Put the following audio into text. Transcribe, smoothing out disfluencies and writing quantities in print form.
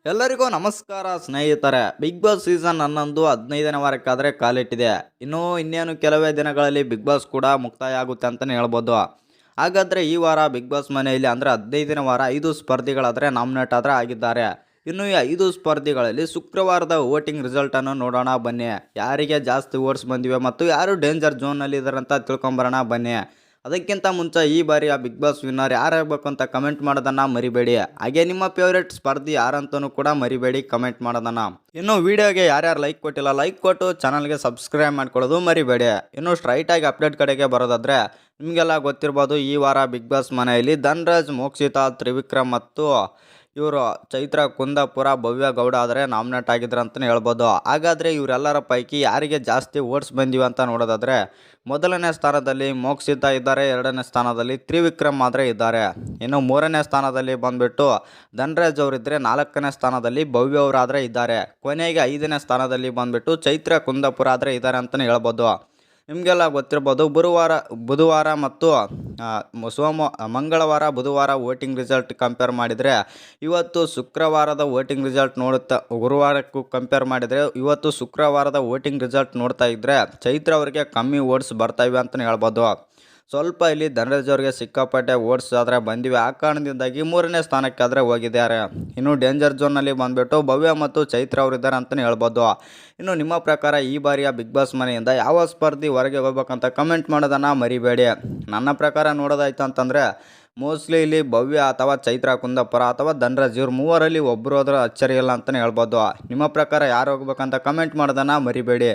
ಎಲ್ಲರಿಗೂ ನಮಸ್ಕಾರ ಸ್ನೇಹಿತರೆ. ಬಿಗ್ ಬಾಸ್ ಸೀಸನ್ 11 15ನೇ ವಾರಕ್ಕಾದರೆ ಕಾಲಿಟ್ಟಿದೆ. ಇನ್ನೇನು ಕೆಲವೇ ದಿನಗಳಲ್ಲಿ ಬಿಗ್ ಬಾಸ್ ಕೂಡ ಮುಕ್ತಾಯ ಆಗುತ್ತೆ ಅಂತಲೇ ಹೇಳ್ಬೋದು. ಹಾಗಾದರೆ ಈ ವಾರ ಬಿಗ್ ಬಾಸ್ ಮನೆಯಲ್ಲಿ ಅಂದರೆ 15ನೇ ವಾರ 5 ಸ್ಪರ್ಧಿಗಳಾದರೆ ನಾಮಿನೇಟ್ ಆದರೆ ಆಗಿದ್ದಾರೆ. ಇನ್ನು ಈ 5 ಸ್ಪರ್ಧಿಗಳಲ್ಲಿ ಶುಕ್ರವಾರದ ವೋಟಿಂಗ್ ರಿಸಲ್ಟನ್ನು ನೋಡೋಣ ಬನ್ನಿ. ಯಾರಿಗೆ ಜಾಸ್ತಿ ವೋಟ್ಸ್ ಬಂದಿವೆ ಮತ್ತು ಯಾರು ಡೇಂಜರ್ ಝೋನಲ್ಲಿ ಇದ್ದಾರೆ ಅಂತ ತಿಳ್ಕೊಂಬರೋಣ ಬನ್ನಿ. ಅದಕ್ಕಿಂತ ಮುಂಚೆ ಈ ಬಾರಿಯ ಬಿಗ್ ಬಾಸ್ ವಿನ್ನರ್ ಯಾರಾಗಬೇಕು ಅಂತ ಕಮೆಂಟ್ ಮಾಡೋದನ್ನು ಮರಿಬೇಡಿ. ಹಾಗೆ ನಿಮ್ಮ ಫೇವ್ರೇಟ್ ಸ್ಪರ್ಧಿ ಯಾರಂತನೂ ಕೂಡ ಮರಿಬೇಡಿ ಕಮೆಂಟ್ ಮಾಡೋದನ್ನು. ಇನ್ನು ವಿಡಿಯೋಗೆ ಯಾರ್ಯಾರು ಲೈಕ್ ಕೊಟ್ಟಿಲ್ಲ ಲೈಕ್ ಕೊಟ್ಟು ಚಾನಲ್ಗೆ ಸಬ್ಸ್ಕ್ರೈಬ್ ಮಾಡ್ಕೊಳ್ಳೋದು ಮರಿಬೇಡಿ. ಇನ್ನು ಸ್ಟ್ರೈಟಾಗಿ ಅಪ್ಡೇಟ್ ಕಡೆಗೆ ಬರೋದಾದರೆ ನಿಮಗೆಲ್ಲ ಗೊತ್ತಿರ್ಬೋದು, ಈ ವಾರ ಬಿಗ್ ಬಾಸ್ ಮನೆಯಲ್ಲಿ ಧನ್ರಾಜ್, ಮೋಕ್ಷಿತಾ, ತ್ರಿವಿಕ್ರಮ್ ಮತ್ತು ಇವರು ಚೈತ್ರ ಕುಂದಾಪುರ, ಭವ್ಯ ಗೌಡ ಆದರೆ ನಾಮಿನೇಟ್ ಆಗಿದ್ರು ಅಂತಲೇ ಹೇಳ್ಬೋದು. ಹಾಗಾದರೆ ಇವರೆಲ್ಲರ ಪೈಕಿ ಯಾರಿಗೆ ಜಾಸ್ತಿ ವೋಟ್ಸ್ ಬಂದಿವೆ ಅಂತ ನೋಡೋದಾದರೆ ಮೊದಲನೇ ಸ್ಥಾನದಲ್ಲಿ ಮೋಕ್ಷಿತಾ ಇದ್ದಾರೆ, ಎರಡನೇ ಸ್ಥಾನದಲ್ಲಿ ತ್ರಿವಿಕ್ರಮ್ ಆದರೆ ಇದ್ದಾರೆ. ಇನ್ನು ಮೂರನೇ ಸ್ಥಾನದಲ್ಲಿ ಬಂದುಬಿಟ್ಟು ಧನ್ರಾಜ್ ಅವರಿದ್ದರೆ, ನಾಲ್ಕನೇ ಸ್ಥಾನದಲ್ಲಿ ಭವ್ಯ ಅವರಾದರೆ ಇದ್ದಾರೆ. ಕೊನೆಗೆ 5ನೇ ಸ್ಥಾನದಲ್ಲಿ ಬಂದುಬಿಟ್ಟು ಚೈತ್ರ ಕುಂದಾಪುರ ಆದರೆ ಇದ್ದಾರೆ ಅಂತಲೇ ಹೇಳ್ಬೋದು. ನಿಮಗೆಲ್ಲ ಗೊತ್ತಿರ್ಬೋದು, ಬುಧವಾರ ಮತ್ತು ಮಂಗಳವಾರ ಬುಧವಾರ ವೋಟಿಂಗ್ ರಿಸಲ್ಟ್ ಕಂಪೇರ್ ಮಾಡಿದರೆ ಇವತ್ತು ಶುಕ್ರವಾರದ ವೋಟಿಂಗ್ ರಿಸಲ್ಟ್ ಗುರುವಾರಕ್ಕೂ ಕಂಪೇರ್ ಮಾಡಿದರೆ ಇವತ್ತು ಶುಕ್ರವಾರದ ವೋಟಿಂಗ್ ರಿಸಲ್ಟ್ ನೋಡ್ತಾ ಇದ್ದರೆ ಚೈತ್ರ ಅವರಿಗೆ ಕಮ್ಮಿ ವೋಟ್ಸ್ ಬರ್ತಾಯಿವೆ ಅಂತಲೇ ಹೇಳ್ಬೋದು. ಸ್ವಲ್ಪ ಇಲ್ಲಿ ಧನರಾಜ್ ಅವರಿಗೆ ಸಿಕ್ಕಾಪಟ್ಟೆ ವೋಟ್ಸ್ ಆದರೆ ಬಂದಿವೆ. ಆ ಕಾರಣದಿಂದಾಗಿ ಮೂರನೇ ಸ್ಥಾನಕ್ಕೆ ಆದರೆ ಹೋಗಿದ್ದಾರೆ. ಇನ್ನು ಡೇಂಜರ್ ಝೋನ್ನಲ್ಲಿ ಬಂದುಬಿಟ್ಟು ಭವ್ಯ ಮತ್ತು ಚೈತ್ರ ಅವರಿದ್ದಾರೆ ಅಂತಲೇ ಹೇಳ್ಬೋದು. ಇನ್ನು ನಿಮ್ಮ ಪ್ರಕಾರ ಈ ಬಾರಿಯ ಬಿಗ್ ಬಾಸ್ ಮನೆಯಿಂದ ಯಾವ ಸ್ಪರ್ಧಿ ಹೊರಗೆ ಹೋಗ್ಬೇಕಂತ ಕಮೆಂಟ್ ಮಾಡೋದನ್ನು ಮರಿಬೇಡಿ. ನನ್ನ ಪ್ರಕಾರ ನೋಡೋದಾಯ್ತು ಅಂತಂದರೆ ಮೋಸ್ಟ್ಲಿ ಇಲ್ಲಿ ಭವ್ಯ ಅಥವಾ ಚೈತ್ರ ಕುಂದಾಪುರ ಅಥವಾ ಧನರಾಜ್ ಇವ್ರು ಮೂವರಲ್ಲಿ ಒಬ್ಬರು ಹೋದ್ರೆ ಅಚ್ಚರಿ ಇಲ್ಲ ಅಂತಲೇ ಹೇಳ್ಬೋದು. ನಿಮ್ಮ ಪ್ರಕಾರ ಯಾರು ಹೋಗ್ಬೇಕಂತ ಕಮೆಂಟ್ ಮಾಡೋದನ್ನು ಮರಿಬೇಡಿ.